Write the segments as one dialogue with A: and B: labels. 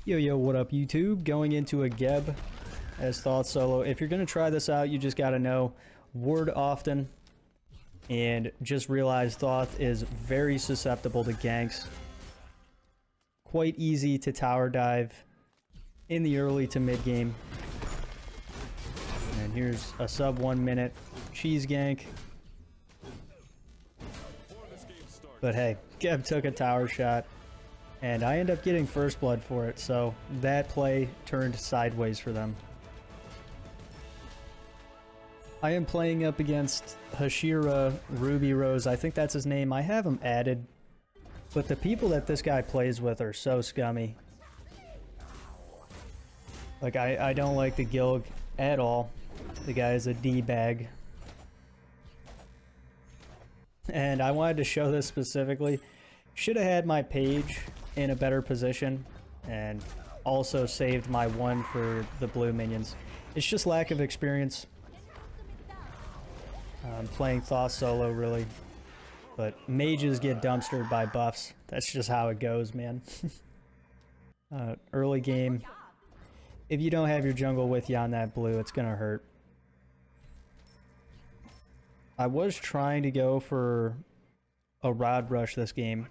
A: Yo, yo, what up, YouTube? Going into a Geb as Thoth solo. If you're going to try this out, you just got to know ward often and just realize Thoth is very susceptible to ganks. Quite easy to tower dive in the early to mid game. And here's a sub 1 minute cheese gank. But hey, Geb took a tower shot. And I end up getting first blood for it, so that play turned sideways for them. I am playing up against Hashira Ruby Rose. I think that's his name. I have him added. But the people that this guy plays with are so scummy. Like, I don't like the Gilg at all. The guy is a D-bag. And I wanted to show this specifically. Should have had my page in a better position and also saved my one for the blue minions. It's just lack of experience. Playing Thoth solo, really. But mages get dumpstered by buffs. That's just how it goes, man. Early game. If you don't have your jungle with you on that blue, it's gonna hurt. I was trying to go for a rod rush this game.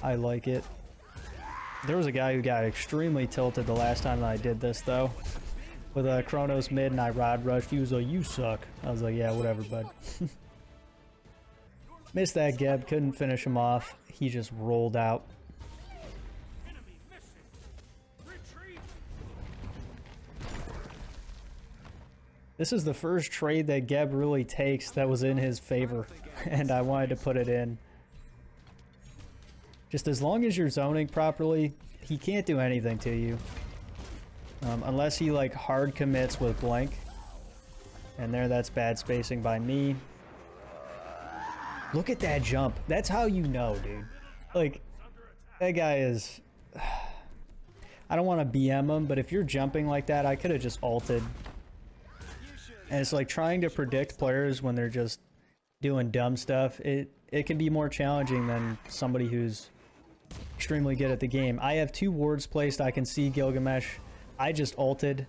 A: I like it. There was a guy who got extremely tilted the last time that I did this, though. With a Chronos mid and I rod rushed. He was like, "You suck." I was like, "Yeah, whatever, bud." Missed that Geb, couldn't finish him off. He just rolled out. This is the first trade that Geb really takes that was in his favor, and I wanted to put it in. Just as long as you're zoning properly, he can't do anything to you. Unless he like hard commits with blink. And there, that's bad spacing by me. Look at that jump. That's how you know, dude. Like, that guy is... I don't want to BM him, but if you're jumping like that, I could have just ulted. And it's like trying to predict players when they're just doing dumb stuff. It can be more challenging than somebody who's extremely good at the game. I have 2 wards placed. I can see Gilgamesh. I just ulted.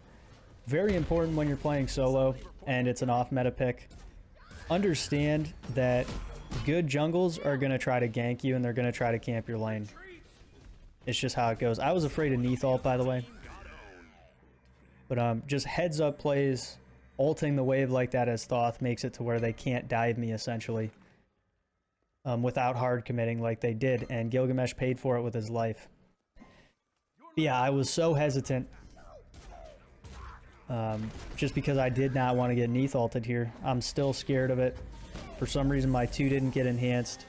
A: Very important when you're playing solo and it's an off meta pick. Understand that good jungles are going to try to gank you and they're going to try to camp your lane. It's just how it goes. I was afraid of Neath ult, by the way. But just heads up plays, ulting the wave like that as Thoth makes it to where they can't dive me essentially. Without hard committing like they did, and Gilgamesh paid for it with his life. Yeah, I was so hesitant. Just because I did not want to get Neath ulted here. I'm still scared of it. For some reason my 2 didn't get enhanced.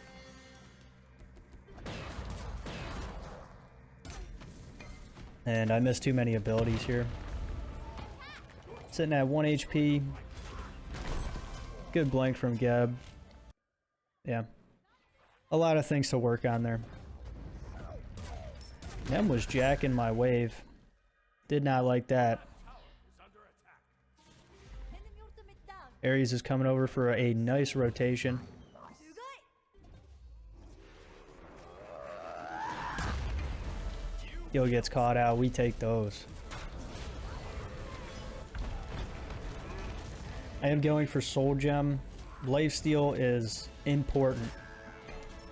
A: And I missed too many abilities here. Sitting at 1 HP. Good blank from Geb. Yeah. A lot of things to work on there. Nem was jacking my wave. Did not like that. Ares is coming over for a nice rotation. Gil gets caught out. We take those. I am going for Soul Gem. Lifesteal is important.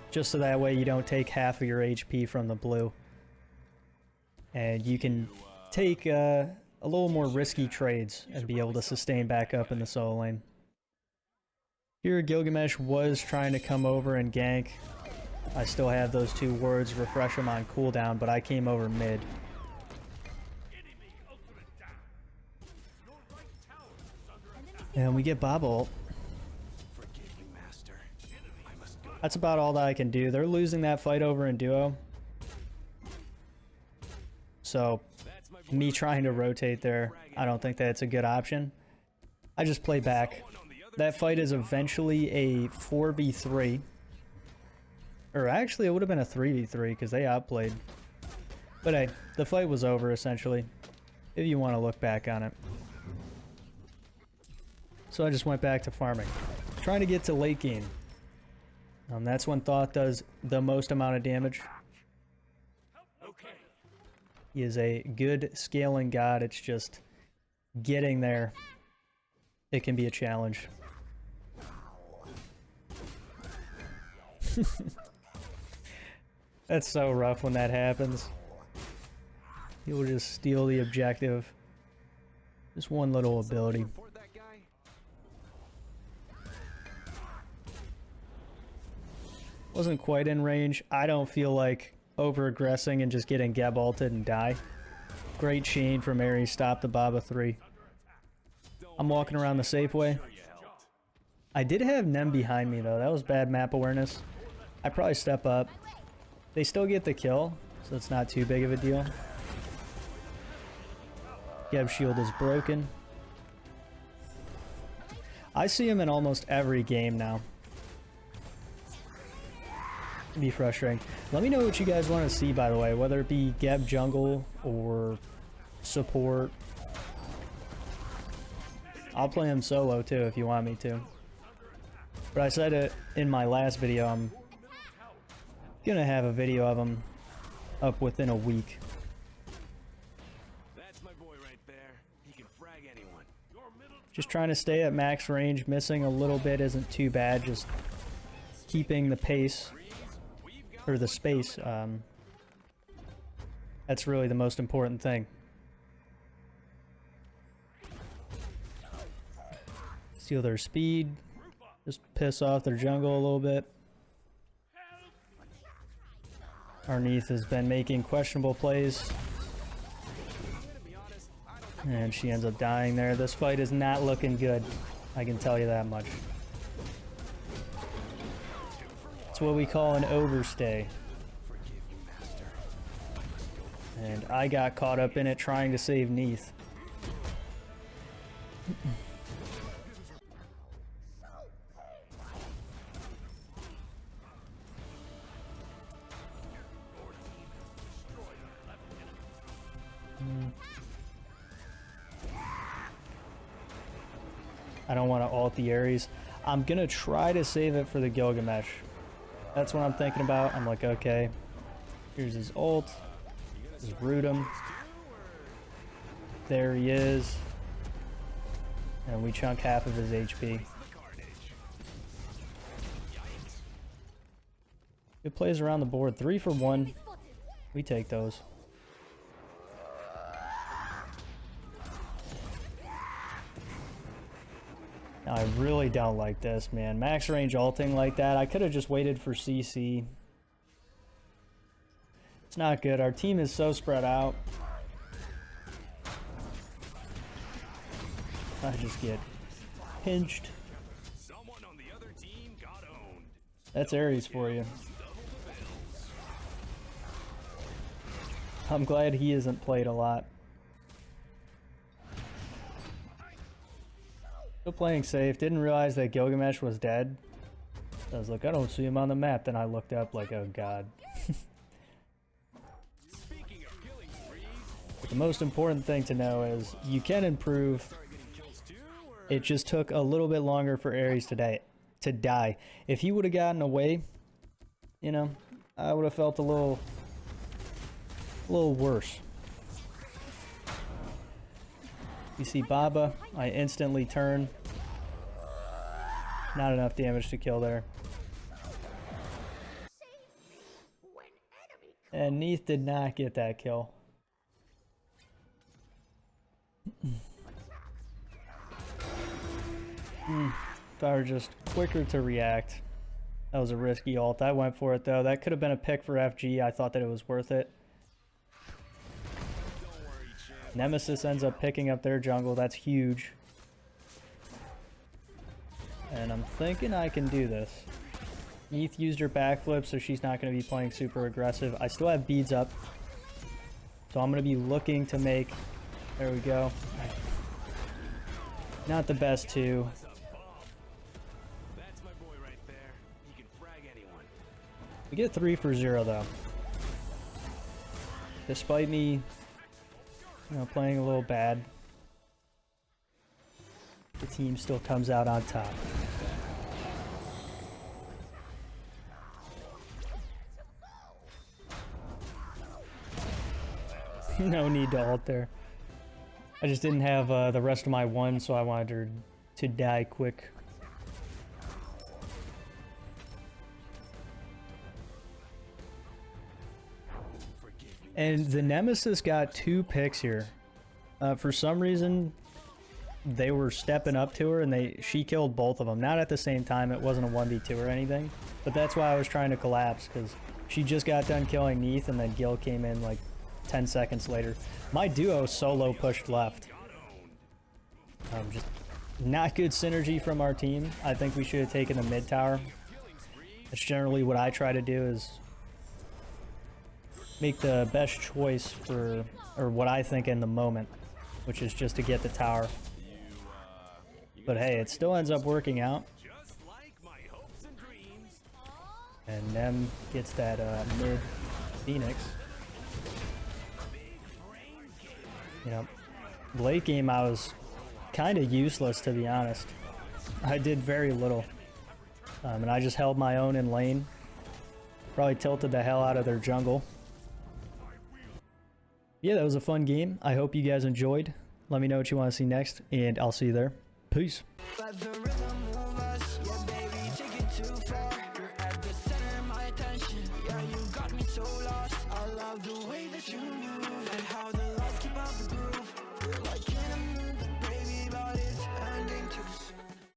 A: Just so that way you don't take half of your HP from the blue. And you can take a little more risky trades and be able to sustain back up in the solo lane. Here Gilgamesh was trying to come over and gank. I still have those 2 wards, refresh them on cooldown, but I came over mid. And we get Bob ult. That's about all that I can do. They're losing that fight over in duo. So, me trying to rotate there, I don't think that's a good option. I just play back. That fight is eventually a 4v3. Or actually, it would have been a 3v3 because they outplayed. But hey, the fight was over essentially, if you want to look back on it. So I just went back to farming. Trying to get to late game. That's when Thoth does the most amount of damage.
B: Okay.
A: He is a good scaling god. It's just getting there. It can be a challenge. That's so rough when that happens. He'll just steal the objective. Just one little ability. Wasn't quite in range. I don't feel like over-aggressing and just getting Geb ulted and die. Great chain from Ares. Stop the Baba 3. I'm walking around the Safeway. I did have Nem behind me though. That was bad map awareness. I probably step up. They still get the kill, so it's not too big of a deal. Geb shield is broken. I see him in almost every game now. It'd be frustrating. Let me know what you guys want to see, by the way, whether it be Geb jungle or support. I'll play him solo too if you want me to. But I said it in my last video, I'm gonna have a video of him up within a week.
B: That's my boy right there. He can frag anyone.
A: Just trying to stay at max range. Missing a little bit isn't too bad. Just keeping the pace or the space. That's really the most important thing. Steal their speed. Just piss off their jungle a little bit. Arneath has been making questionable plays. And she ends up dying there. This fight is not looking good. I can tell you that much. It's what we call an overstay. And I got caught up in it trying to save Neath. I don't want to ult the Ares. I'm gonna try to save it for the Gilgamesh. That's what I'm thinking about. I'm like, okay, here's his ult. Just root him. There he is. And we chunk half of his HP. Good plays around the board. 3 for 1. We take those. Now, I really don't like this, man. Max range ulting like that. I could have just waited for CC. It's not good. Our team is so spread out. I just get pinched. That's Ares for you. I'm glad he isn't played a lot. Still playing safe. Didn't realize that Gilgamesh was dead. I was like, I don't see him on the map. Then I looked up like, oh god. But the most important thing to know is you can improve. It just took a little bit longer for Ares to die. If he would have gotten away, you know, I would have felt a little worse. You see Baba, I instantly turn. Not enough damage to kill there. And Neath did not get that kill. If I were just quicker to react. That was a risky ult. I went for it though. That could have been a pick for FG. I thought that it was worth it. Nemesis ends up picking up their jungle. That's huge. And I'm thinking I can do this. Neath used her backflip, so she's not going to be playing super aggressive. I still have beads up. So I'm going to be looking to make... There we go. Not the best too. We get 3 for 0 though. Despite me, you know, playing a little bad, the team still comes out on top. No need to ult there. I just didn't have the rest of my one, so I wanted her to die quick. And the Nemesis got 2 picks here. For some reason, they were stepping up to her, and she killed both of them. Not at the same time. It wasn't a 1v2 or anything. But that's why I was trying to collapse, because she just got done killing Neath, and then Gil came in like 10 seconds later. My duo solo pushed left. Just not good synergy from our team. I think we should have taken the mid tower. That's generally what I try to do, is make the best choice for, or what I think in the moment, which is just to get the tower. But hey, it still ends up working out. And Nem gets that mid Phoenix. You know, late game I was kind of useless, to be honest. I did very little. And I just held my own in lane. Probably tilted the hell out of their jungle. Yeah, that was a fun game. I hope you guys enjoyed. Let me know what you want to see next, and I'll see you there. Peace.
C: Let the rhythm move us, yeah baby, take it too far. You're at the center of my attention, yeah you got me so lost. I love the way that you move, and how the lights keep up the groove. You're like